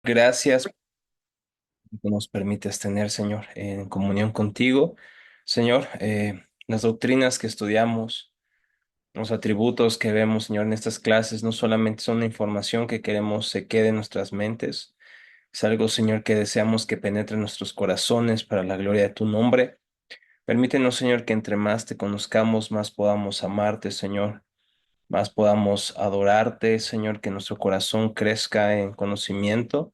Gracias que nos permites tener, Señor, en comunión contigo. Señor, las doctrinas que estudiamos, los atributos que vemos, Señor, en estas clases, no solamente son la información que queremos se quede en nuestras mentes, es algo, Señor, que deseamos que penetre en nuestros corazones para la gloria de tu nombre. Permítenos, Señor, que entre más te conozcamos, más podamos amarte, Señor, más podamos adorarte, Señor, que nuestro corazón crezca en conocimiento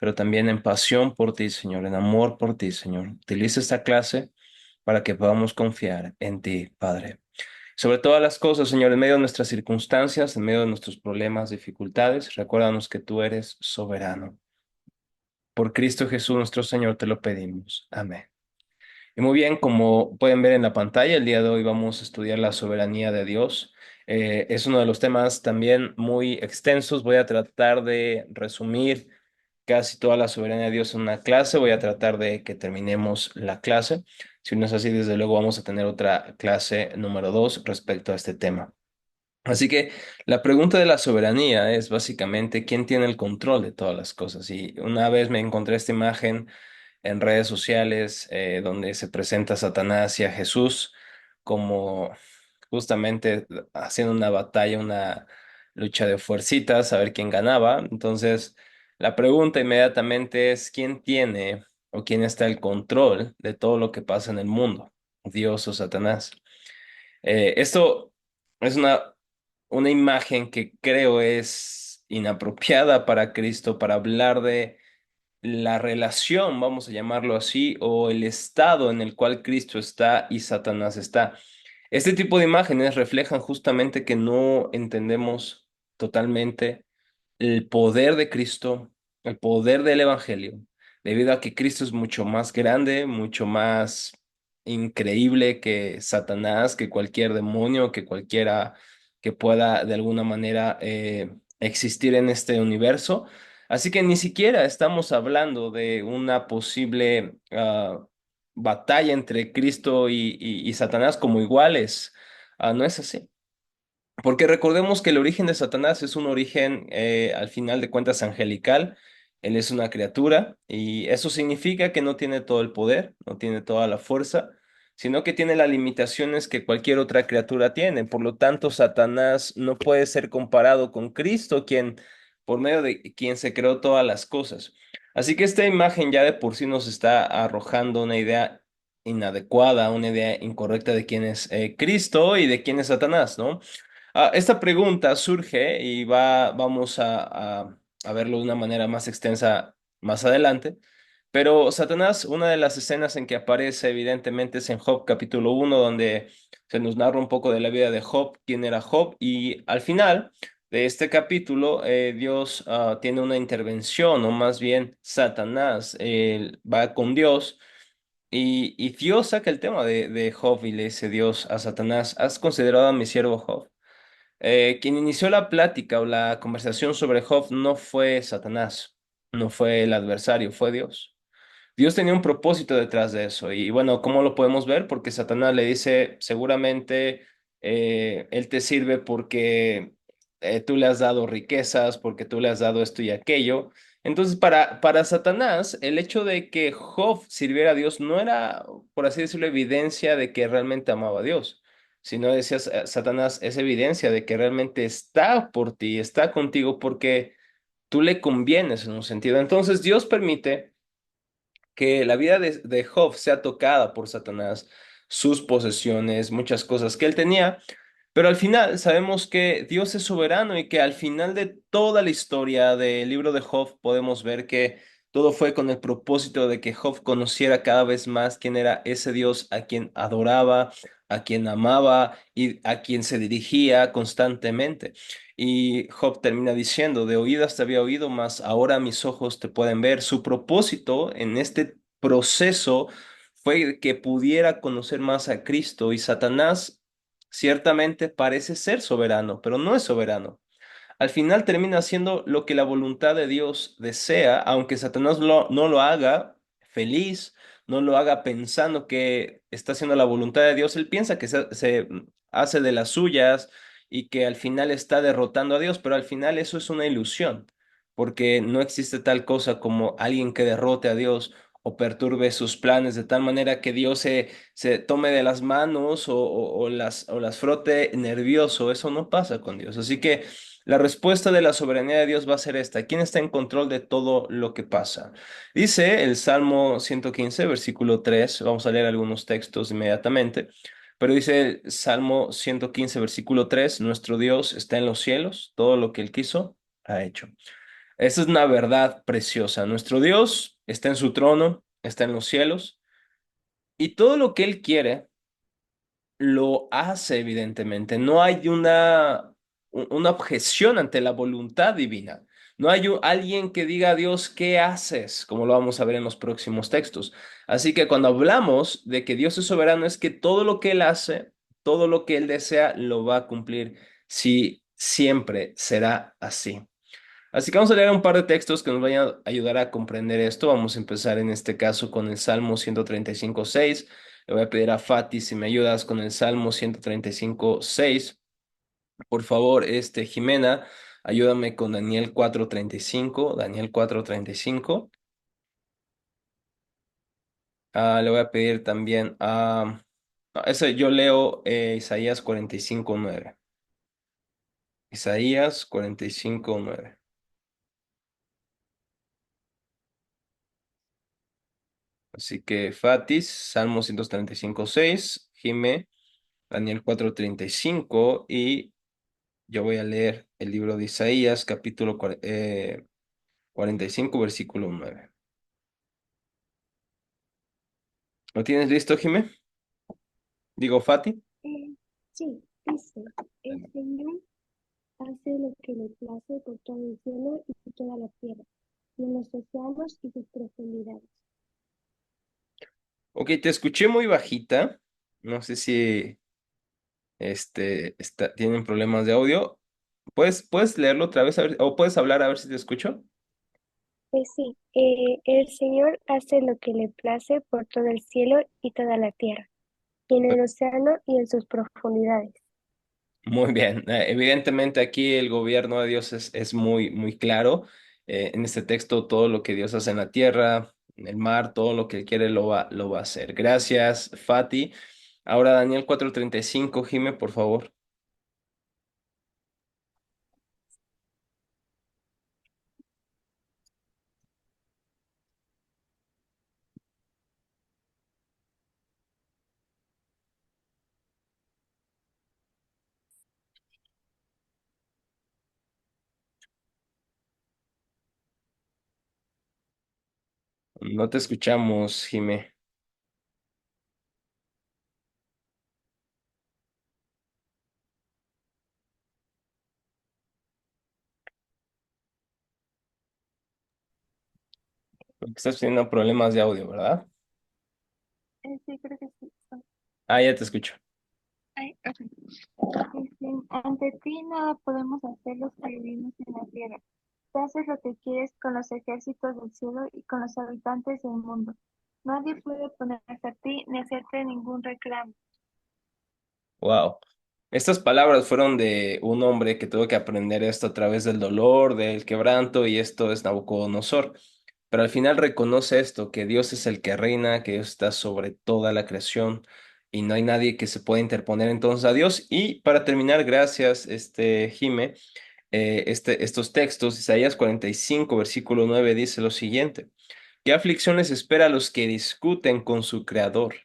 pero también en pasión por ti, Señor, en amor por ti, Señor. Utiliza esta clase para que podamos confiar en ti, Padre. Sobre todas las cosas, Señor, en medio de nuestras circunstancias, en medio de nuestros problemas, dificultades, recuérdanos que tú eres soberano. Por Cristo Jesús, nuestro Señor, te lo pedimos. Amén. Y muy bien, como pueden ver en la pantalla, el día de hoy vamos a estudiar la soberanía de Dios. Es uno de los temas también muy extensos. Voy a tratar de resumir casi toda la soberanía de Dios en una clase. Voy a tratar de que terminemos la clase. Si no es así, desde luego vamos a tener otra clase número 2 respecto a este tema. Así que la pregunta de la soberanía es básicamente quién tiene el control de todas las cosas. Y una vez me encontré esta imagen en redes sociales donde se presenta a Satanás y a Jesús como justamente haciendo una batalla, una lucha de fuercitas, a ver quién ganaba. Entonces, la pregunta inmediatamente es quién tiene o quién está el control de todo lo que pasa en el mundo, Dios o Satanás. Esto es una imagen que creo es inapropiada para Cristo para hablar de la relación, vamos a llamarlo así, o el estado en el cual Cristo está y Satanás está. Este tipo de imágenes reflejan justamente que no entendemos totalmente el poder de Cristo, el poder del Evangelio, debido a que Cristo es mucho más grande, mucho más increíble que Satanás, que cualquier demonio, que cualquiera que pueda de alguna manera existir en este universo. Así que ni siquiera estamos hablando de una posible batalla entre Cristo y Satanás como iguales. No es así. Porque recordemos que el origen de Satanás es un origen, al final de cuentas, angelical. Él es una criatura y eso significa que no tiene todo el poder, no tiene toda la fuerza, sino que tiene las limitaciones que cualquier otra criatura tiene. Por lo tanto, Satanás no puede ser comparado con Cristo, quien, por medio de quien se creó todas las cosas. Así que esta imagen ya de por sí nos está arrojando una idea inadecuada, una idea incorrecta de quién es Cristo y de quién es Satanás, ¿no? Esta pregunta surge y vamos a verlo de una manera más extensa más adelante, pero Satanás, una de las escenas en que aparece evidentemente es en Job capítulo 1, donde se nos narra un poco de la vida de Job, quién era Job, y al final de este capítulo Dios tiene una intervención, o más bien Satanás va con Dios. Y Dios saca el tema de Job y le dice Dios a Satanás, ¿has considerado a mi siervo Job? Quien inició la plática o la conversación sobre Job no fue Satanás, no fue el adversario, fue Dios. Dios tenía un propósito detrás de eso. Y bueno, ¿cómo lo podemos ver? Porque Satanás le dice, seguramente él te sirve porque tú le has dado riquezas, porque tú le has dado esto y aquello. Entonces, para Satanás, el hecho de que Job sirviera a Dios no era, por así decirlo, evidencia de que realmente amaba a Dios, sino decía Satanás, es evidencia de que realmente está por ti, está contigo porque tú le convienes en un sentido. Entonces, Dios permite que la vida de Job sea tocada por Satanás, sus posesiones, muchas cosas que él tenía, pero al final sabemos que Dios es soberano y que al final de toda la historia del libro de Job podemos ver que todo fue con el propósito de que Job conociera cada vez más quién era ese Dios a quien adoraba, a quien amaba y a quien se dirigía constantemente. Y Job termina diciendo, de oídas te había oído, mas ahora mis ojos te pueden ver. Su propósito en este proceso fue que pudiera conocer más a Cristo y Satanás ciertamente parece ser soberano, pero no es soberano. Al final termina haciendo lo que la voluntad de Dios desea, aunque Satanás no lo haga feliz, no lo haga pensando que está haciendo la voluntad de Dios. Él piensa que se hace de las suyas y que al final está derrotando a Dios, pero al final eso es una ilusión, porque no existe tal cosa como alguien que derrote a Dios o perturbe sus planes de tal manera que Dios se tome de las manos o las frote nervioso. Eso no pasa con Dios. Así que la respuesta de la soberanía de Dios va a ser esta. ¿Quién está en control de todo lo que pasa? Dice el Salmo 115, versículo 3. Vamos a leer algunos textos inmediatamente. Pero dice el Salmo 115, versículo 3: nuestro Dios está en los cielos, todo lo que Él quiso, ha hecho. Esa es una verdad preciosa. Nuestro Dios está en su trono, está en los cielos, y todo lo que Él quiere lo hace, evidentemente. No hay una objeción ante la voluntad divina. No hay alguien que diga a Dios, ¿qué haces? Como lo vamos a ver en los próximos textos. Así que cuando hablamos de que Dios es soberano, es que todo lo que Él hace, todo lo que Él desea, lo va a cumplir. Sí, siempre será así. Así que vamos a leer un par de textos que nos vayan a ayudar a comprender esto. Vamos a empezar en este caso con el Salmo 135:6. Le voy a pedir a Fati si me ayudas con el Salmo 135:6. Por favor, Jimena, ayúdame con Daniel 4:35. Daniel 4:35. Le voy a pedir también a... no, ese yo leo Isaías 45:9. Isaías 45:9. Así que Fatis, Salmo 135:6, Jime, Daniel 4:35 y yo voy a leer el libro de Isaías, capítulo 45, versículo 9. ¿Lo tienes listo, Jime? Digo, Fati. Eh, sí, dice, el Señor hace lo que le place por todo el cielo y toda la tierra, y en los océanos y sus profundidades. Ok, te escuché muy bajita. No sé si tienen problemas de audio. ¿Puedes leerlo otra vez a ver, o puedes hablar a ver si te escucho? Pues sí, el Señor hace lo que le place por todo el cielo y toda la tierra, y en el océano y en sus profundidades. Muy bien. Evidentemente aquí el gobierno de Dios es muy, muy claro. En este texto todo lo que Dios hace en la tierra, en el mar, todo lo que Él quiere lo va a hacer. Gracias, Fati. Ahora Daniel 4:35, Jime, por favor. No te escuchamos, Jime. Porque estás teniendo problemas de audio, ¿verdad? Sí, creo que sí. Ah, ya te escucho. Ay, ok. Ante ti nada podemos hacer los que vivimos en la tierra. Tú haces lo que quieres con los ejércitos del cielo y con los habitantes del mundo. Nadie puede oponerse a ti ni hacerte ningún reclamo. Wow. Estas palabras fueron de un hombre que tuvo que aprender esto a través del dolor, del quebranto, y esto es Nabucodonosor. Pero al final reconoce esto, que Dios es el que reina, que Dios está sobre toda la creación y no hay nadie que se pueda interponer entonces a Dios. Y para terminar, gracias, Jime, estos textos, Isaías 45, versículo 9 dice lo siguiente: ¿qué aflicciones espera a los que discuten con su creador?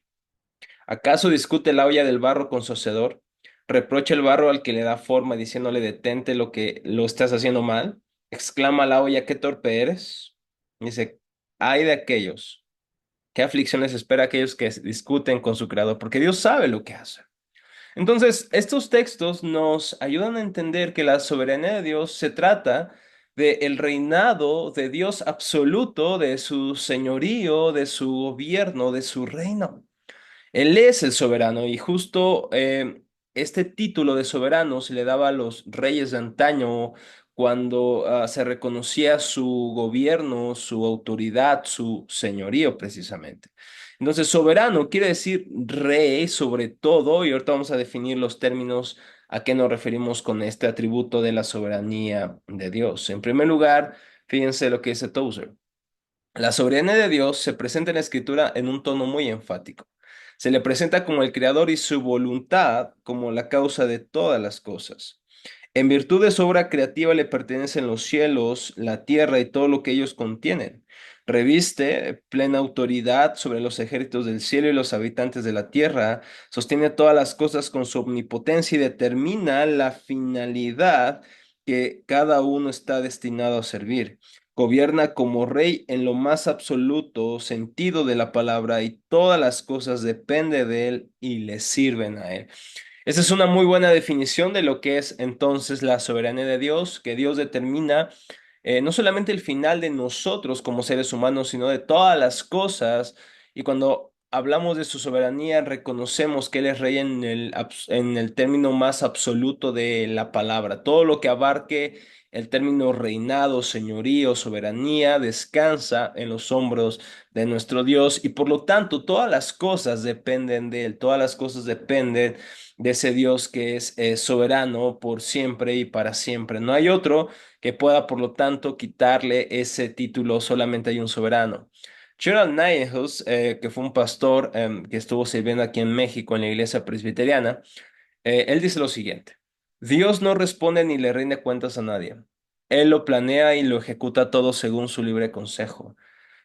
¿Acaso discute la olla del barro con su hacedor? ¿Reprocha el barro al que le da forma diciéndole detente lo que lo estás haciendo mal? Exclama la olla, qué torpe eres. Dice, ay de aquellos, qué aflicciones espera a aquellos que discuten con su creador, porque Dios sabe lo que hace. Entonces, estos textos nos ayudan a entender que la soberanía de Dios se trata de el reinado de Dios absoluto, de su señorío, de su gobierno, de su reino. Él es el soberano y justo este título de soberano se le daba a los reyes de antaño cuando se reconocía su gobierno, su autoridad, su señorío precisamente. Entonces, soberano quiere decir rey sobre todo y ahorita vamos a definir los términos a qué nos referimos con este atributo de la soberanía de Dios. En primer lugar, Fíjense lo que dice Tozer. La soberanía de Dios se presenta en la Escritura en un tono muy enfático. Se le presenta como el creador y su voluntad como la causa de todas las cosas. En virtud de su obra creativa le pertenecen los cielos, la tierra y todo lo que ellos contienen. Reviste plena autoridad sobre los ejércitos del cielo y los habitantes de la tierra, sostiene todas las cosas con su omnipotencia y determina la finalidad que cada uno está destinado a servir. Gobierna como rey en lo más absoluto sentido de la palabra y todas las cosas dependen de él y le sirven a él. Esa es una muy buena definición de lo que es entonces la soberanía de Dios, que Dios determina no solamente el final de nosotros como seres humanos, sino de todas las cosas. Y cuando hablamos de su soberanía, reconocemos que Él es rey en el término más absoluto de la palabra. Todo lo que abarque el término reinado, señorío, soberanía, descansa en los hombros de nuestro Dios y por lo tanto todas las cosas dependen de Él, todas las cosas dependen de ese Dios que es soberano por siempre y para siempre. No hay otro que pueda, por lo tanto, quitarle ese título, solamente hay un soberano. Gerald Nightingale, que fue un pastor que estuvo sirviendo aquí en México en la iglesia presbiteriana, él dice lo siguiente: Dios no responde ni le rinde cuentas a nadie. Él lo planea y lo ejecuta todo según su libre consejo,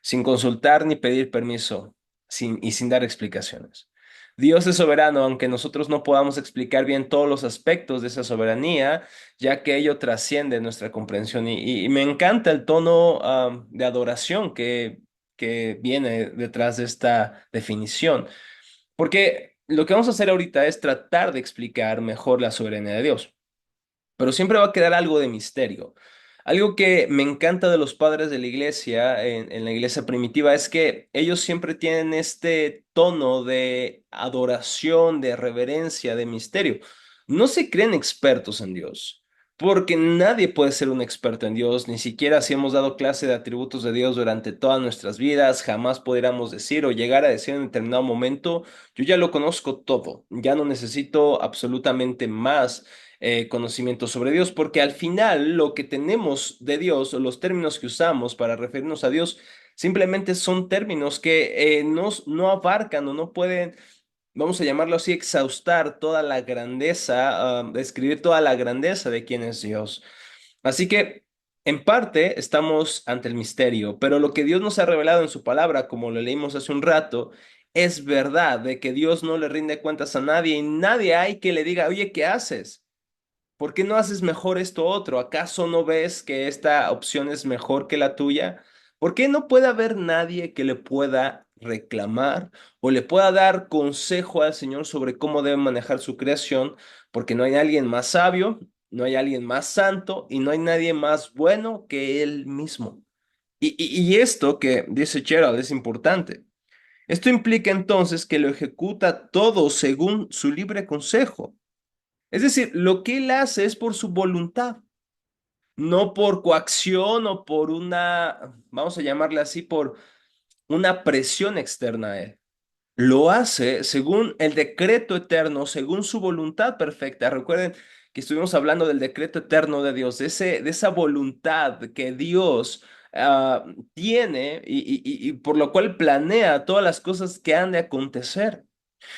sin consultar ni pedir permiso, sin dar explicaciones. Dios es soberano, aunque nosotros no podamos explicar bien todos los aspectos de esa soberanía, ya que ello trasciende nuestra comprensión. Y me encanta el tono de adoración que viene detrás de esta definición. Porque lo que vamos a hacer ahorita es tratar de explicar mejor la soberanía de Dios, pero siempre va a quedar algo de misterio. Algo que me encanta de los padres de la iglesia, en la iglesia primitiva, es que ellos siempre tienen este tono de adoración, de reverencia, de misterio. No se creen expertos en Dios, porque nadie puede ser un experto en Dios, ni siquiera si hemos dado clase de atributos de Dios durante todas nuestras vidas, jamás podríamos decir o llegar a decir en determinado momento, yo ya lo conozco todo, ya no necesito absolutamente más conocimiento sobre Dios, porque al final lo que tenemos de Dios o los términos que usamos para referirnos a Dios simplemente son términos que no abarcan o no pueden, vamos a llamarlo así, exhaustar toda la grandeza, describir toda la grandeza de quién es Dios. Así que, en parte, estamos ante el misterio, pero lo que Dios nos ha revelado en su palabra, como lo leímos hace un rato, es verdad de que Dios no le rinde cuentas a nadie y nadie hay que le diga, oye, ¿qué haces? ¿Por qué no haces mejor esto otro? ¿Acaso no ves que esta opción es mejor que la tuya? ¿Por qué no puede haber nadie que le pueda reclamar o le pueda dar consejo al Señor sobre cómo debe manejar su creación? Porque no hay alguien más sabio, no hay alguien más santo y no hay nadie más bueno que Él mismo. Y esto que dice Gerald es importante. Esto implica entonces que lo ejecuta todo según su libre consejo. Es decir, lo que él hace es por su voluntad, no por coacción o por una, vamos a llamarle así, por una presión externa a él. Lo hace según el decreto eterno, según su voluntad perfecta. Recuerden que estuvimos hablando del decreto eterno de Dios, de esa voluntad que Dios tiene y por lo cual planea todas las cosas que han de acontecer.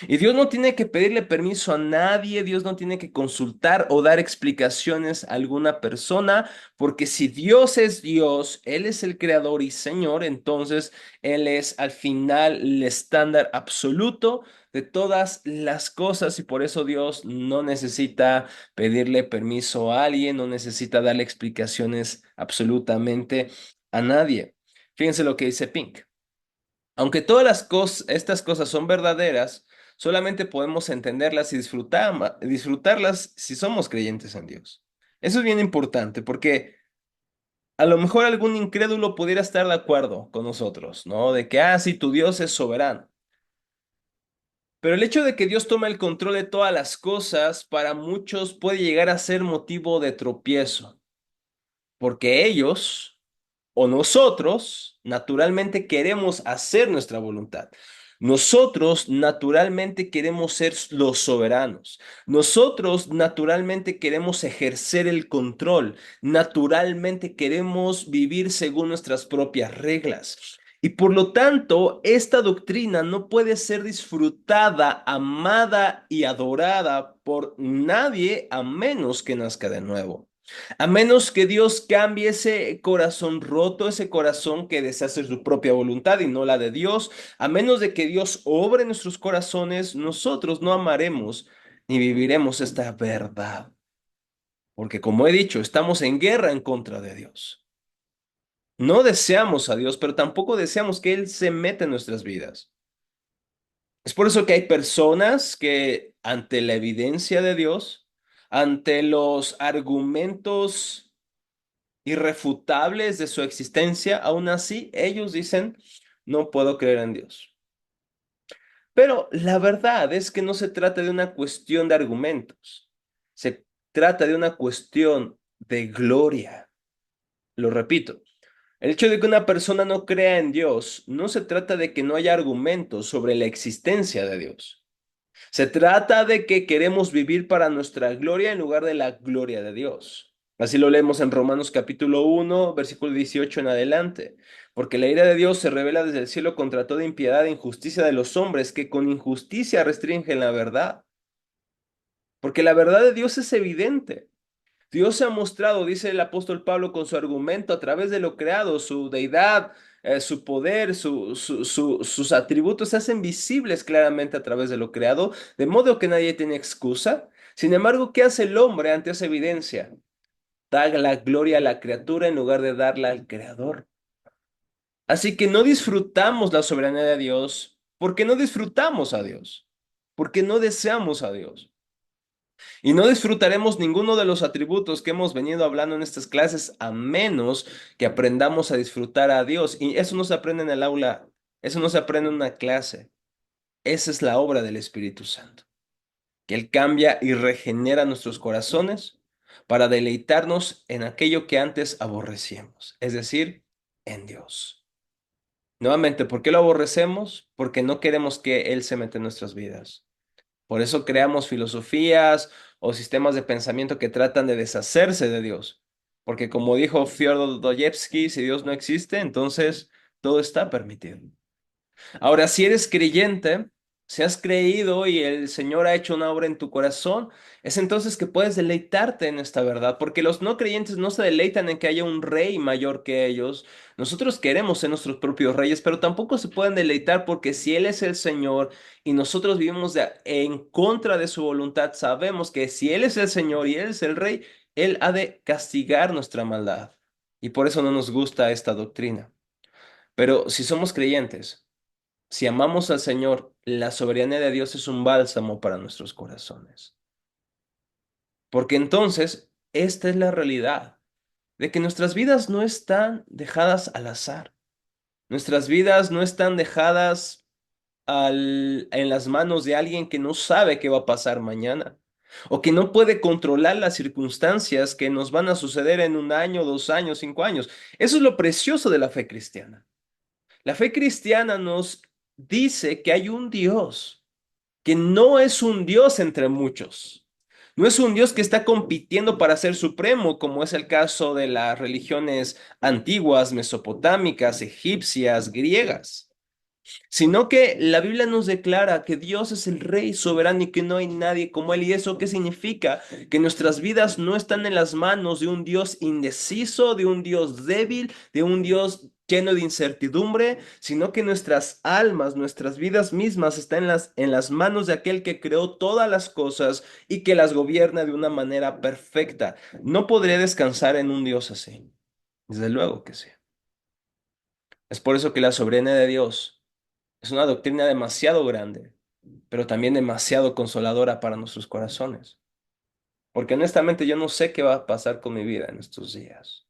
Y Dios no tiene que pedirle permiso a nadie, Dios no tiene que consultar o dar explicaciones a alguna persona, porque si Dios es Dios, Él es el creador y Señor, entonces Él es al final el estándar absoluto de todas las cosas y por eso Dios no necesita pedirle permiso a alguien, no necesita darle explicaciones absolutamente a nadie. Fíjense lo que dice Pink. Aunque todas estas cosas son verdaderas, solamente podemos entenderlas y disfrutarlas si somos creyentes en Dios. Eso es bien importante porque a lo mejor algún incrédulo pudiera estar de acuerdo con nosotros, ¿no? De que, sí, tu Dios es soberano. Pero el hecho de que Dios tome el control de todas las cosas para muchos puede llegar a ser motivo de tropiezo, porque ellos o nosotros naturalmente queremos hacer nuestra voluntad. Nosotros naturalmente queremos ser los soberanos. Nosotros naturalmente queremos ejercer el control. Naturalmente queremos vivir según nuestras propias reglas. Y por lo tanto, esta doctrina no puede ser disfrutada, amada y adorada por nadie a menos que nazca de nuevo. A menos que Dios cambie ese corazón roto, ese corazón que desea hacer su propia voluntad y no la de Dios, a menos de que Dios obre en nuestros corazones, nosotros no amaremos ni viviremos esta verdad. Porque como he dicho, estamos en guerra en contra de Dios. No deseamos a Dios, pero tampoco deseamos que Él se meta en nuestras vidas. Es por eso que hay personas que ante la evidencia de Dios, ante los argumentos irrefutables de su existencia, aún así ellos dicen, no puedo creer en Dios. Pero la verdad es que no se trata de una cuestión de argumentos, se trata de una cuestión de gloria. Lo repito, el hecho de que una persona no crea en Dios no se trata de que no haya argumentos sobre la existencia de Dios. Se trata de que queremos vivir para nuestra gloria en lugar de la gloria de Dios. Así lo leemos en Romanos capítulo 1, versículo 18 en adelante. Porque la ira de Dios se revela desde el cielo contra toda impiedad e injusticia de los hombres que con injusticia restringen la verdad. Porque la verdad de Dios es evidente. Dios se ha mostrado, dice el apóstol Pablo con su argumento, a través de lo creado, su deidad, su poder, sus atributos se hacen visibles claramente a través de lo creado, de modo que nadie tiene excusa. Sin embargo, ¿qué hace el hombre ante esa evidencia? Da la gloria a la criatura en lugar de darla al creador. Así que no disfrutamos la soberanía de Dios porque no disfrutamos a Dios, porque no deseamos a Dios. Y no disfrutaremos ninguno de los atributos que hemos venido hablando en estas clases a menos que aprendamos a disfrutar a Dios. Y eso no se aprende en el aula, eso no se aprende en una clase. Esa es la obra del Espíritu Santo, que Él cambia y regenera nuestros corazones para deleitarnos en aquello que antes aborrecíamos, es decir, en Dios. Nuevamente, ¿por qué lo aborrecemos? Porque no queremos que Él se meta en nuestras vidas. Por eso creamos filosofías o sistemas de pensamiento que tratan de deshacerse de Dios. Porque como dijo Fyodor Dostoyevsky, si Dios no existe, entonces todo está permitido. Ahora, si eres creyente, si has creído y el Señor ha hecho una obra en tu corazón, es entonces que puedes deleitarte en esta verdad, porque los no creyentes no se deleitan en que haya un rey mayor que ellos. Nosotros queremos ser nuestros propios reyes, pero tampoco se pueden deleitar porque si Él es el Señor y nosotros vivimos en contra de su voluntad, sabemos que si Él es el Señor y Él es el rey, Él ha de castigar nuestra maldad. Y por eso no nos gusta esta doctrina. Pero si somos creyentes, si amamos al Señor, la soberanía de Dios es un bálsamo para nuestros corazones. Porque entonces, esta es la realidad, de que nuestras vidas no están dejadas al azar. Nuestras vidas no están dejadas en las manos de alguien que no sabe qué va a pasar mañana. O que no puede controlar las circunstancias que nos van a suceder en un año, 2 años, 5 años. Eso es lo precioso de la fe cristiana. La fe cristiana nos dice que hay un Dios que no es un Dios entre muchos. No es un Dios que está compitiendo para ser supremo, como es el caso de las religiones antiguas, mesopotámicas, egipcias, griegas, sino que la Biblia nos declara que Dios es el Rey soberano y que no hay nadie como Él. ¿Y eso qué significa? Que nuestras vidas no están en las manos de un Dios indeciso, de un Dios débil, de un Dios lleno de incertidumbre, sino que nuestras almas, nuestras vidas mismas están en las manos de aquel que creó todas las cosas y que las gobierna de una manera perfecta. No podría descansar en un Dios así. Desde luego que sí. Es por eso que la soberanía de Dios es una doctrina demasiado grande, pero también demasiado consoladora para nuestros corazones. Porque honestamente yo no sé qué va a pasar con mi vida en estos días,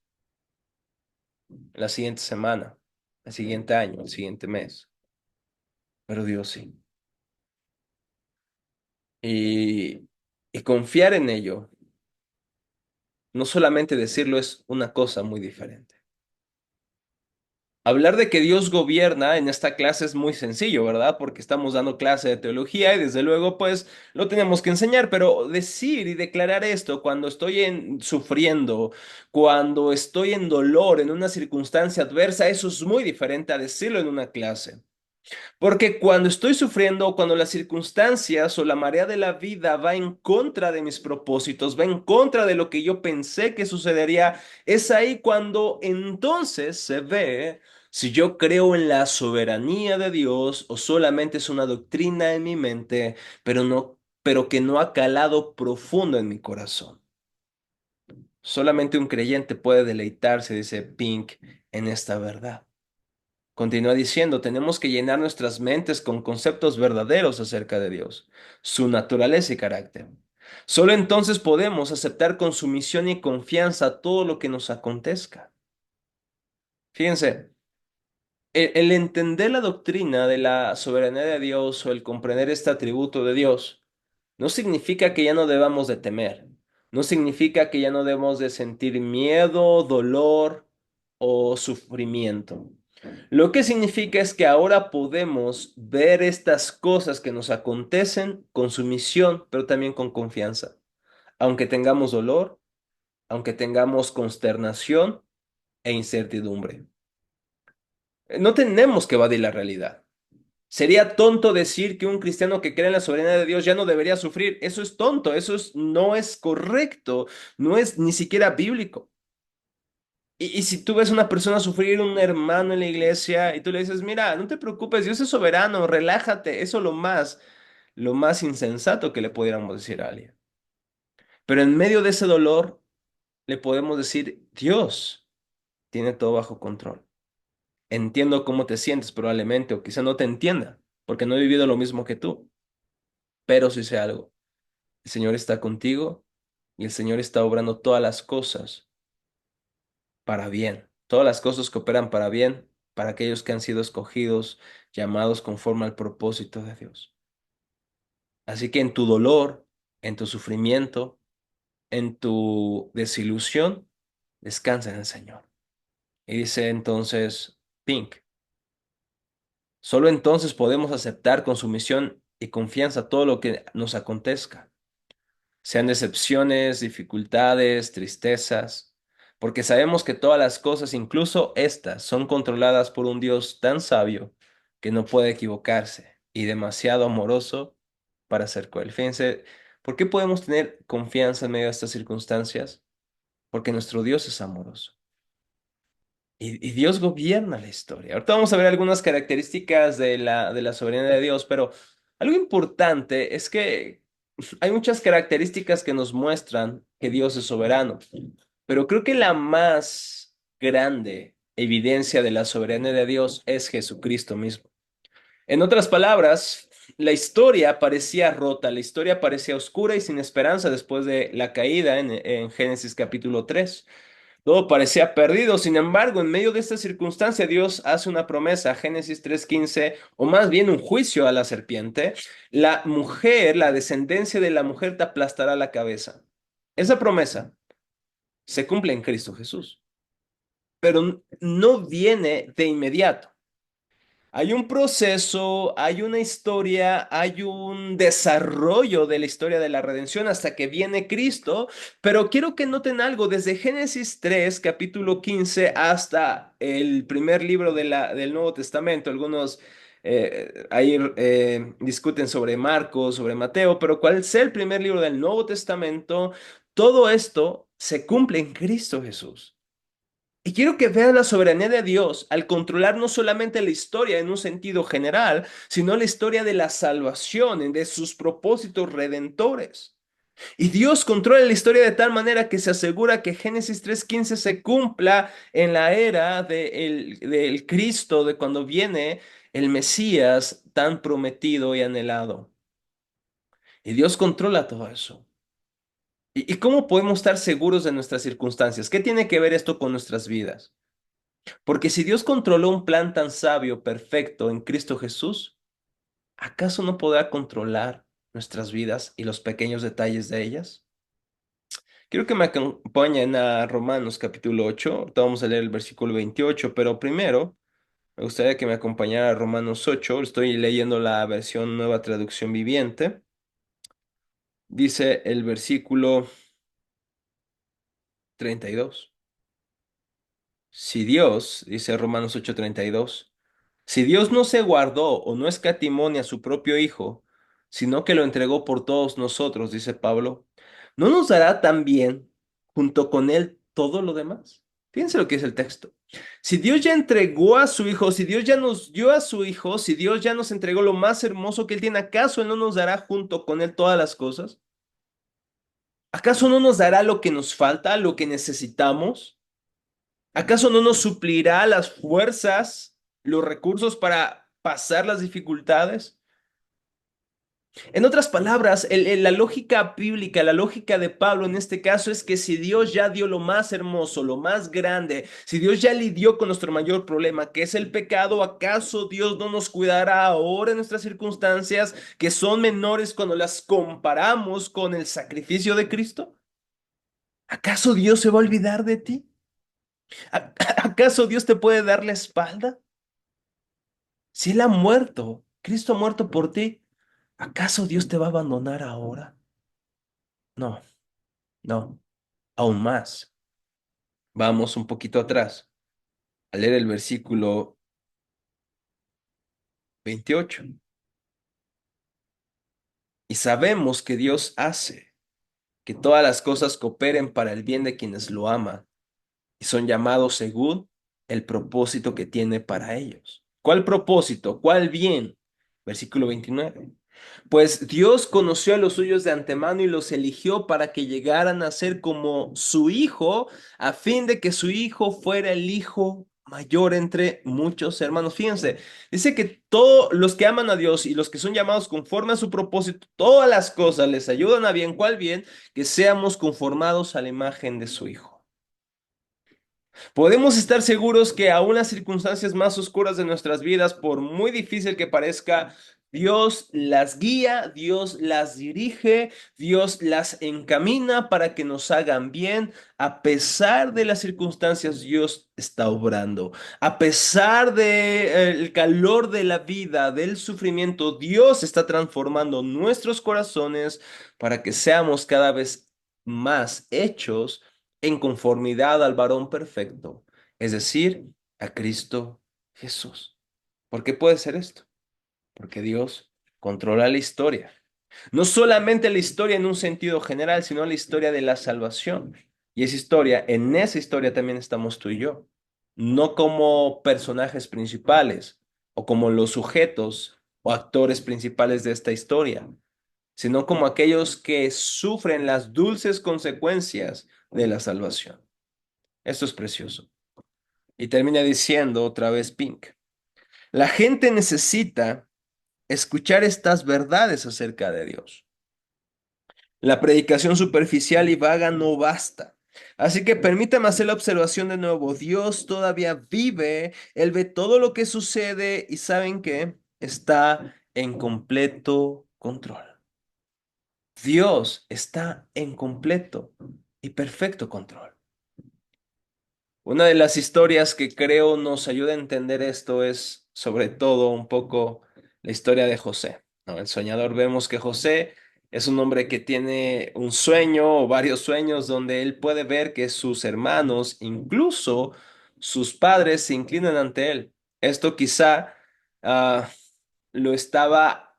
la siguiente semana, el siguiente año, el siguiente mes, pero Dios sí. Y, y confiar en ello, no solamente decirlo es una cosa muy diferente. Hablar de que Dios gobierna en esta clase es muy sencillo, ¿verdad? Porque estamos dando clase de teología y desde luego pues lo tenemos que enseñar, pero decir y declarar esto cuando sufriendo, cuando estoy en dolor, en una circunstancia adversa, eso es muy diferente a decirlo en una clase. Porque cuando estoy sufriendo, cuando las circunstancias o la marea de la vida va en contra de mis propósitos, va en contra de lo que yo pensé que sucedería, es ahí cuando entonces se ve si yo creo en la soberanía de Dios o solamente es una doctrina en mi mente, pero que no ha calado profundo en mi corazón. Solamente un creyente puede deleitarse, dice Pink, en esta verdad. Continúa diciendo, tenemos que llenar nuestras mentes con conceptos verdaderos acerca de Dios, su naturaleza y carácter. Solo entonces podemos aceptar con sumisión y confianza todo lo que nos acontezca. Fíjense, el entender la doctrina de la soberanía de Dios o el comprender este atributo de Dios no significa que ya no debamos de temer, no significa que ya no debemos de sentir miedo, dolor o sufrimiento. Lo que significa es que ahora podemos ver estas cosas que nos acontecen con sumisión, pero también con confianza. Aunque tengamos dolor, aunque tengamos consternación e incertidumbre. No tenemos que evadir la realidad. Sería tonto decir que un cristiano que cree en la soberanía de Dios ya no debería sufrir. Eso es tonto, no es correcto, no es ni siquiera bíblico. Y si tú ves a una persona sufrir, un hermano en la iglesia, y tú le dices, mira, no te preocupes, Dios es soberano, relájate, eso es lo más insensato que le pudiéramos decir a alguien. Pero en medio de ese dolor, le podemos decir, Dios tiene todo bajo control. Entiendo cómo te sientes probablemente, o quizá no te entienda, porque no he vivido lo mismo que tú, pero sí sé algo. El Señor está contigo y el Señor está obrando todas las cosas para bien. Todas las cosas que operan para bien para aquellos que han sido escogidos, llamados conforme al propósito de Dios. Así que en tu dolor, en tu sufrimiento, en tu desilusión, descansa en el Señor. Y dice entonces Pink, solo entonces podemos aceptar con sumisión y confianza todo lo que nos acontezca, sean decepciones, dificultades, tristezas, porque sabemos que todas las cosas, incluso estas, son controladas por un Dios tan sabio que no puede equivocarse y demasiado amoroso para ser cruel. Fíjense, ¿por qué podemos tener confianza en medio de estas circunstancias? Porque nuestro Dios es amoroso. Y Dios gobierna la historia. Ahorita vamos a ver algunas características de la soberanía de Dios, pero algo importante es que hay muchas características que nos muestran que Dios es soberano, pero creo que la más grande evidencia de la soberanía de Dios es Jesucristo mismo. En otras palabras, la historia parecía rota, la historia parecía oscura y sin esperanza después de la caída en Génesis capítulo 3. Todo parecía perdido, sin embargo, en medio de esta circunstancia, Dios hace una promesa, Génesis 3:15, o más bien un juicio a la serpiente. La mujer, la descendencia de la mujer te aplastará la cabeza. Esa promesa se cumple en Cristo Jesús, pero no viene de inmediato. Hay un proceso, hay una historia, hay un desarrollo de la historia de la redención hasta que viene Cristo, pero quiero que noten algo, desde Génesis 3, capítulo 15, hasta el primer libro del Nuevo Testamento, algunos ahí discuten sobre Marcos, sobre Mateo, pero cuál sea el primer libro del Nuevo Testamento, todo esto se cumple en Cristo Jesús. Y quiero que vean la soberanía de Dios al controlar no solamente la historia en un sentido general, sino la historia de la salvación, de sus propósitos redentores. Y Dios controla la historia de tal manera que se asegura que Génesis 3:15 se cumpla en la era del Cristo, de cuando viene el Mesías tan prometido y anhelado. Y Dios controla todo eso. ¿Y cómo podemos estar seguros de nuestras circunstancias? ¿Qué tiene que ver esto con nuestras vidas? Porque si Dios controló un plan tan sabio, perfecto en Cristo Jesús, ¿acaso no podrá controlar nuestras vidas y los pequeños detalles de ellas? Quiero que me acompañen a Romanos capítulo 8. Ahorita vamos a leer el versículo 28, pero primero Me gustaría que me acompañara a Romanos 8. Estoy leyendo la versión Nueva Traducción Viviente. Dice el versículo 32. Si Dios, dice Romanos 8:32, si Dios no se guardó o no escatimó ni a su propio Hijo, sino que lo entregó por todos nosotros, dice Pablo, ¿no nos dará también junto con él todo lo demás? Fíjense lo que es el texto. Si Dios ya entregó a su Hijo, si Dios ya nos dio a su Hijo, si Dios ya nos entregó lo más hermoso que Él tiene, ¿acaso Él no nos dará junto con Él todas las cosas? ¿Acaso no nos dará lo que nos falta, lo que necesitamos? ¿Acaso no nos suplirá las fuerzas, los recursos para pasar las dificultades? En otras palabras, la lógica bíblica, la lógica de Pablo en este caso es que si Dios ya dio lo más hermoso, lo más grande, si Dios ya lidió con nuestro mayor problema, que es el pecado, ¿acaso Dios no nos cuidará ahora en nuestras circunstancias que son menores cuando las comparamos con el sacrificio de Cristo? ¿Acaso Dios se va a olvidar de ti? ¿Acaso Dios te puede dar la espalda? Si Él ha muerto, Cristo ha muerto por ti, ¿acaso Dios te va a abandonar ahora? No, no, aún más. Vamos un poquito atrás a leer el versículo 28. Y sabemos que Dios hace que todas las cosas cooperen para el bien de quienes lo aman y son llamados según el propósito que tiene para ellos. ¿Cuál propósito? ¿Cuál bien? Versículo 29. Pues Dios conoció a los suyos de antemano y los eligió para que llegaran a ser como su hijo, a fin de que su hijo fuera el hijo mayor entre muchos hermanos. Fíjense, dice que todos los que aman a Dios y los que son llamados conforme a su propósito, todas las cosas les ayudan a bien. ¿Cuál bien? Que seamos conformados a la imagen de su hijo. Podemos estar seguros que aún las circunstancias más oscuras de nuestras vidas, por muy difícil que parezca, Dios las guía, Dios las dirige, Dios las encamina para que nos hagan bien. A pesar de las circunstancias, Dios está obrando. A pesar del calor de la vida, del sufrimiento, Dios está transformando nuestros corazones para que seamos cada vez más hechos en conformidad al varón perfecto, es decir, a Cristo Jesús. ¿Por qué puede ser esto? Porque Dios controla la historia. No solamente la historia en un sentido general, sino la historia de la salvación. Y esa historia, en esa historia también estamos tú y yo. No como personajes principales o como los sujetos o actores principales de esta historia, sino como aquellos que sufren las dulces consecuencias de la salvación. Esto es precioso. Y termina diciendo otra vez Pink, la gente necesita escuchar estas verdades acerca de Dios. La predicación superficial y vaga no basta. Así que permítame hacer la observación de nuevo. Dios todavía vive, Él ve todo lo que sucede y saben que está en completo control. Dios está en completo y perfecto control. Una de las historias que creo nos ayuda a entender esto es sobre todo un poco la historia de José, ¿no? El soñador, vemos que José es un hombre que tiene un sueño o varios sueños donde él puede ver que sus hermanos, incluso sus padres, se inclinan ante él. Esto quizá ah, lo estaba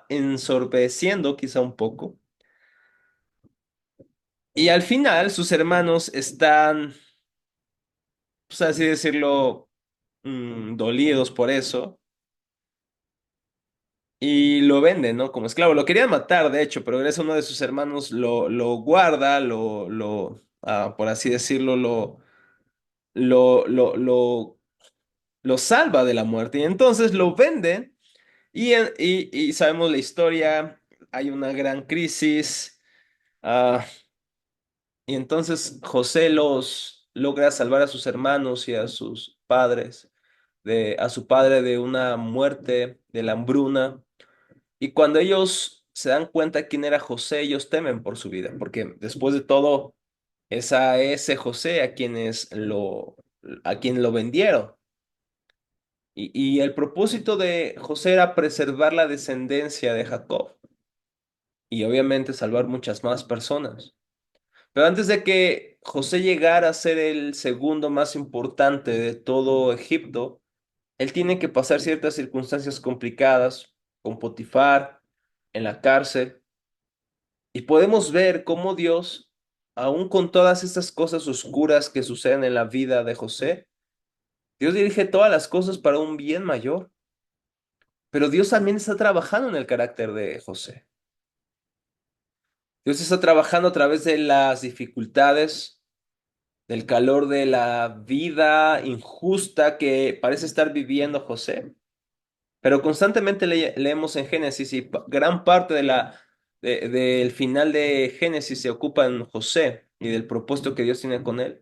ensorbeciendo quizá un poco. Y al final sus hermanos están, pues así decirlo, dolidos por eso, y lo venden, ¿no? Como esclavo. Lo querían matar, de hecho, pero gracias a uno de sus hermanos lo guarda, por así decirlo, lo, lo, lo, lo salva de la muerte. Y entonces lo venden y sabemos la historia, hay una gran crisis, ah, y entonces José los logra salvar a sus hermanos y a sus padres, a su padre de una muerte, de la hambruna. Y cuando ellos se dan cuenta quién era José, ellos temen por su vida, porque después de todo es a ese José a quien lo vendieron. Y el propósito de José era preservar la descendencia de Jacob y obviamente salvar muchas más personas. Pero antes de que José llegara a ser el segundo más importante de todo Egipto, él tiene que pasar ciertas circunstancias complicadas con Potifar, en la cárcel, y podemos ver cómo Dios, aun con todas estas cosas oscuras que suceden en la vida de José, Dios dirige todas las cosas para un bien mayor. Pero Dios también está trabajando en el carácter de José. Dios está trabajando a través de las dificultades, del calor de la vida injusta que parece estar viviendo José. Pero constantemente leemos en Génesis y gran parte del final de Génesis se ocupa en José y del propósito que Dios tiene con él.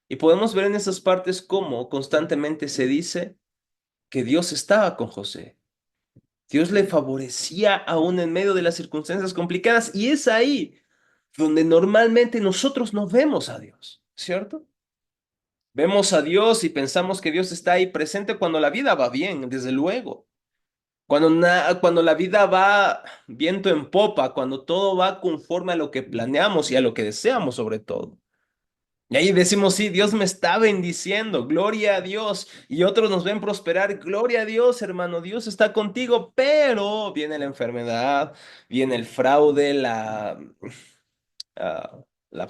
Y podemos ver en esas partes cómo constantemente se dice que Dios estaba con José. Dios le favorecía aún en medio de las circunstancias complicadas y es ahí donde normalmente nosotros no vemos a Dios, ¿cierto? Vemos a Dios y pensamos que Dios está ahí presente cuando la vida va bien, desde luego. Cuando la vida va viento en popa, cuando todo va conforme a lo que planeamos y a lo que deseamos sobre todo. Y ahí decimos, sí, Dios me está bendiciendo, gloria a Dios. Y otros nos ven prosperar, gloria a Dios, hermano, Dios está contigo, pero viene la enfermedad, viene el fraude, la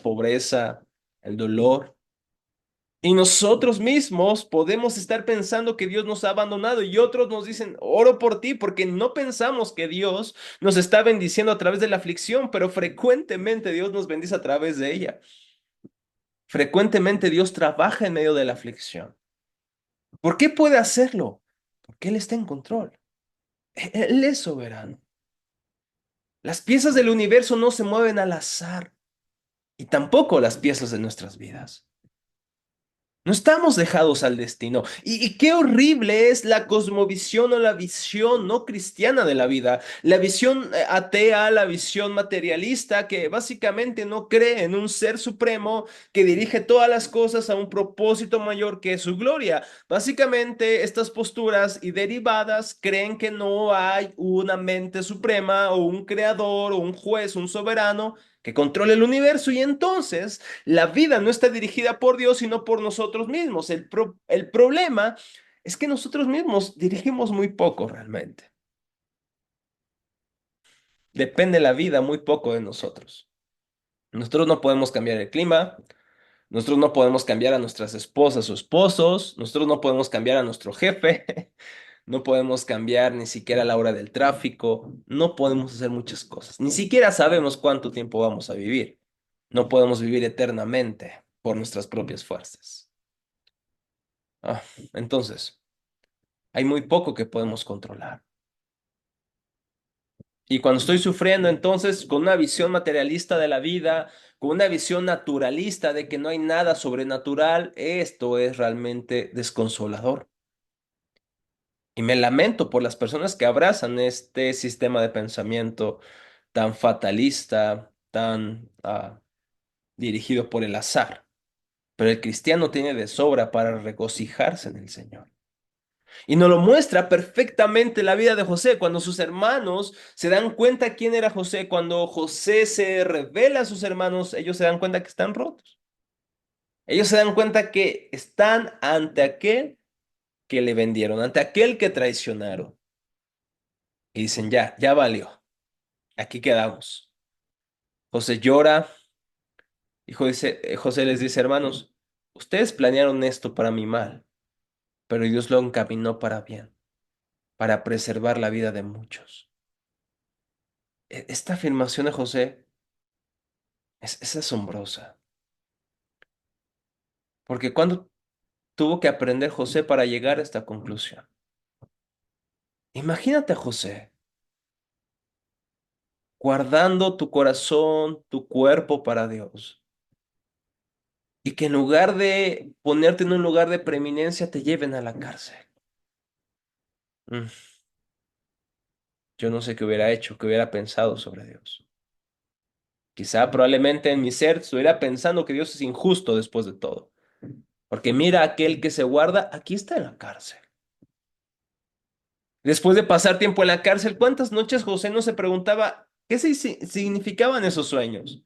pobreza, el dolor. Y nosotros mismos podemos estar pensando que Dios nos ha abandonado y otros nos dicen, oro por ti, porque no pensamos que Dios nos está bendiciendo a través de la aflicción, pero frecuentemente Dios nos bendice a través de ella. Frecuentemente Dios trabaja en medio de la aflicción. ¿Por qué puede hacerlo? Porque Él está en control. Él es soberano. Las piezas del universo no se mueven al azar y tampoco las piezas de nuestras vidas. No estamos dejados al destino. Y qué horrible es la cosmovisión o la visión no cristiana de la vida. La visión atea, la visión materialista, que básicamente no cree en un ser supremo que dirige todas las cosas a un propósito mayor que su gloria. Básicamente, estas posturas y derivadas creen que no hay una mente suprema o un creador o un juez, un soberano que controle el universo y entonces la vida no está dirigida por Dios, sino por nosotros mismos. El problema es que nosotros mismos dirigimos muy poco realmente. Depende la vida muy poco de nosotros. Nosotros no podemos cambiar el clima, nosotros no podemos cambiar a nuestras esposas o esposos, nosotros no podemos cambiar a nuestro jefe, no podemos cambiar ni siquiera la hora del tráfico, no podemos hacer muchas cosas. Ni siquiera sabemos cuánto tiempo vamos a vivir. No podemos vivir eternamente por nuestras propias fuerzas. Ah, entonces, hay muy poco que podemos controlar. Y cuando estoy sufriendo, entonces, con una visión materialista de la vida, con una visión naturalista de que no hay nada sobrenatural, esto es realmente desconsolador. Y me lamento por las personas que abrazan este sistema de pensamiento tan fatalista, tan dirigido por el azar. Pero el cristiano tiene de sobra para regocijarse en el Señor. Y nos lo muestra perfectamente la vida de José, cuando sus hermanos se dan cuenta quién era José, cuando José se revela a sus hermanos, ellos se dan cuenta que están rotos. Ellos se dan cuenta que están ante aquel que le vendieron, ante aquel que traicionaron. Y dicen, ya valió, aquí quedamos. José llora y José les dice, hermanos, ustedes planearon esto para mi mal, pero Dios lo encaminó para bien, para preservar la vida de muchos. Esta afirmación de José es asombrosa, porque cuando tuvo que aprender José para llegar a esta conclusión. Imagínate a José guardando tu corazón, tu cuerpo para Dios, y que en lugar de ponerte en un lugar de preeminencia te lleven a la cárcel. Mm, yo no sé qué hubiera hecho, qué hubiera pensado sobre Dios. Quizá probablemente en mi ser estuviera pensando que Dios es injusto después de todo, porque mira aquel que se guarda, aquí está en la cárcel. Después de pasar tiempo en la cárcel, ¿cuántas noches José no se preguntaba qué significaban esos sueños?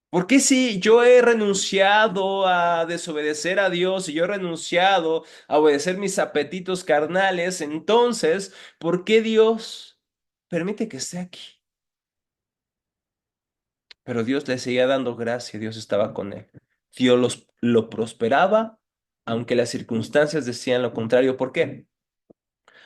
¿Por qué si yo he renunciado a desobedecer a Dios y yo he renunciado a obedecer mis apetitos carnales, entonces, ¿por qué Dios permite que esté aquí? Pero Dios le seguía dando gracia, Dios estaba con él. Lo prosperaba, aunque las circunstancias decían lo contrario. ¿Por qué?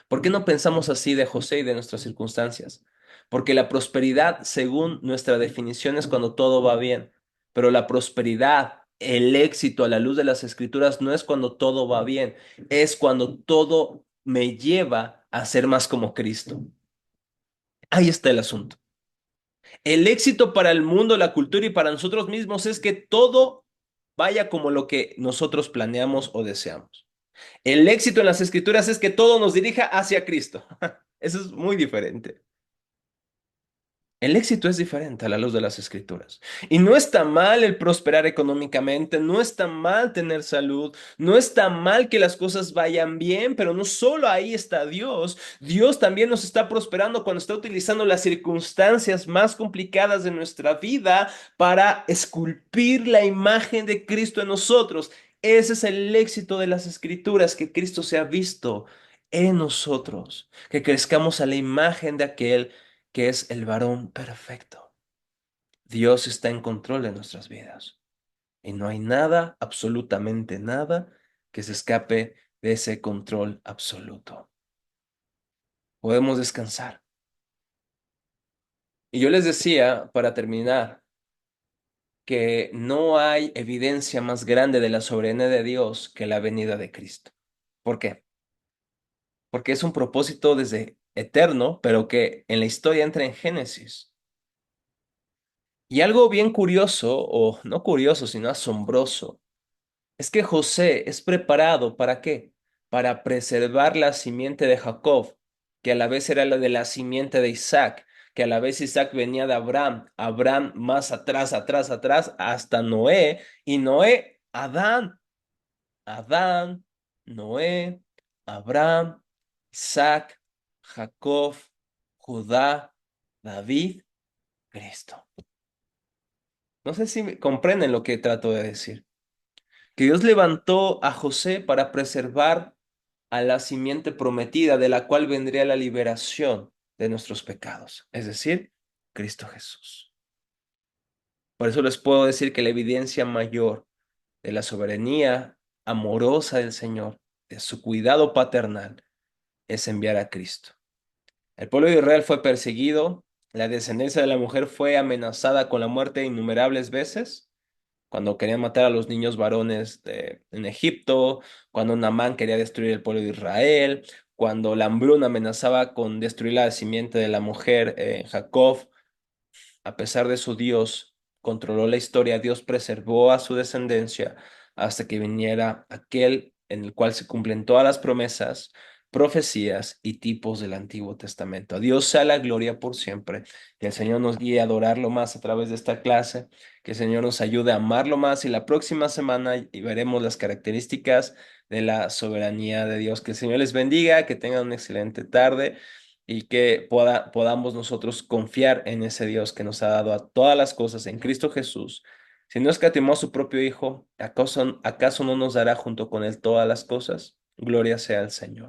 ¿Por qué no pensamos así de José y de nuestras circunstancias? Porque la prosperidad, según nuestra definición, es cuando todo va bien. Pero la prosperidad, el éxito a la luz de las escrituras, no es cuando todo va bien, es cuando todo me lleva a ser más como Cristo. Ahí está el asunto. El éxito para el mundo, la cultura y para nosotros mismos es que todo vaya como lo que nosotros planeamos o deseamos. El éxito en las escrituras es que todo nos dirija hacia Cristo. Eso es muy diferente. El éxito es diferente a la luz de las escrituras. Y no está mal el prosperar económicamente, no está mal tener salud, no está mal que las cosas vayan bien, pero no solo ahí está Dios. Dios también nos está prosperando cuando está utilizando las circunstancias más complicadas de nuestra vida para esculpir la imagen de Cristo en nosotros. Ese es el éxito de las escrituras, que Cristo sea visto en nosotros, que crezcamos a la imagen de aquel que es el varón perfecto. Dios está en control de nuestras vidas y no hay nada, absolutamente nada, que se escape de ese control absoluto. Podemos descansar. Y yo les decía, para terminar, que no hay evidencia más grande de la soberanía de Dios que la venida de Cristo. ¿Por qué? Porque es un propósito desde eterno, pero que en la historia entra en Génesis. Y algo bien curioso, o no curioso, sino asombroso, es que José es preparado ¿para qué? Para preservar la simiente de Jacob, que a la vez era la de la simiente de Isaac, que a la vez Isaac venía de Abraham, Abraham más atrás, atrás, atrás, hasta Noé, y Noé, Adán, Adán, Noé, Abraham, Isaac, Jacob, Judá, David, Cristo. No sé si comprenden lo que trato de decir. Que Dios levantó a José para preservar a la simiente prometida de la cual vendría la liberación de nuestros pecados, es decir, Cristo Jesús. Por eso les puedo decir que la evidencia mayor de la soberanía amorosa del Señor, de su cuidado paternal, es enviar a Cristo. El pueblo de Israel fue perseguido, la descendencia de la mujer fue amenazada con la muerte innumerables veces, cuando querían matar a los niños varones en Egipto, cuando Naamán quería destruir el pueblo de Israel, cuando la hambruna amenazaba con destruir la simiente de la mujer en Jacob. A pesar de su Dios, controló la historia, Dios preservó a su descendencia hasta que viniera aquel en el cual se cumplen todas las promesas, profecías y tipos del Antiguo Testamento. A Dios sea la gloria por siempre. Que el Señor nos guíe a adorarlo más a través de esta clase, que el Señor nos ayude a amarlo más y la próxima semana y veremos las características de la soberanía de Dios. Que el Señor les bendiga, que tengan una excelente tarde y que podamos nosotros confiar en ese Dios que nos ha dado a todas las cosas en Cristo Jesús. Si no escatimó a su propio Hijo, ¿acaso no nos dará junto con él todas las cosas? Gloria sea al Señor.